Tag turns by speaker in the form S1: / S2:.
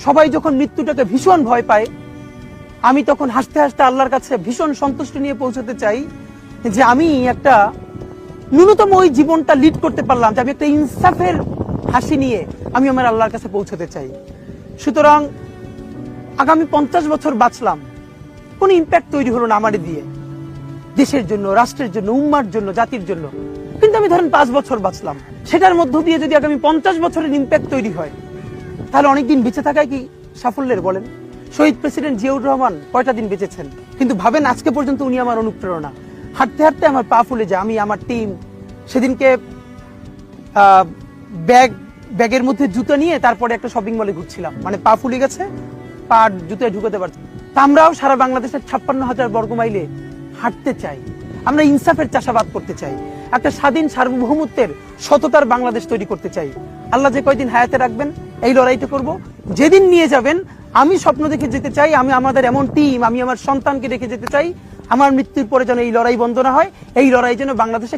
S1: সবাই যখন মৃত্যুটাকে ভীষণ ভয় পায়, আমি তখন হাসতে হাসতে আল্লাহর কাছে ভীষণ সন্তুষ্টি নিয়ে পৌঁছতে চাই যে আমি একটা ন্যূনতম ওই জীবনটা লিড করতে পারলাম, যে আমি একটা ইনসাফের হাসি নিয়ে আমি আমার আল্লাহর কাছে পৌঁছতে চাই। সুতরাং আগামী 50 বছর বাঁচলাম, কোনো ইম্প্যাক্ট তৈরি হলো না আমার দিয়ে, দেশের জন্য, রাষ্ট্রের জন্য, উম্মার জন্য, জাতির জন্য। কিন্তু আমি ধরেন 5 বছর বাঁচলাম, সেটার মধ্য দিয়ে যদি আগামী 50 বছরের ইম্প্যাক্ট তৈরি হয়, তাহলে অনেকদিন বেঁচে থাকায় কি সাফল্যের বলেন? শহীদ প্রেসিডেন্ট জিয়াউর রহমান কয়টা দিন বেঁচেছেন, কিন্তু ভাবেন আজকে পর্যন্ত উনি আমার অনুপ্রেরণা। হাঁটতে হাঁটতে আমার পা ফুলে যায়। আমি আমার টিম সেদিনকে ব্যাগের মধ্যে জুতো নিয়ে তারপরে একটা শপিং মলে ঘুরছিলাম, মানে পা ফুলে গেছে, পা জুতোয় ঢুকাতে পারছি। তা আমরাও সারা বাংলাদেশের 56,000 বর্গ মাইলে হাঁটতে চাই। আমরা ইনসাফের চাষাবাদ করতে চাই, একটা স্বাধীন সার্বভৌমত্বের সততার বাংলাদেশ তৈরি করতে চাই। আল্লাহ যে কয়দিন হায়াতে রাখবেন এই লড়াইটা করব। যেদিন নিয়ে যাবেন আমি স্বপ্ন দেখে যেতে চাই, আমি আমাদের এমন টিম, আমি আমার সন্তানকে রেখে যেতে চাই, আমার মৃত্যুর পরে যেন এই লড়াই বন্ধ না হয়, এই লড়াই যেন বাংলাদেশে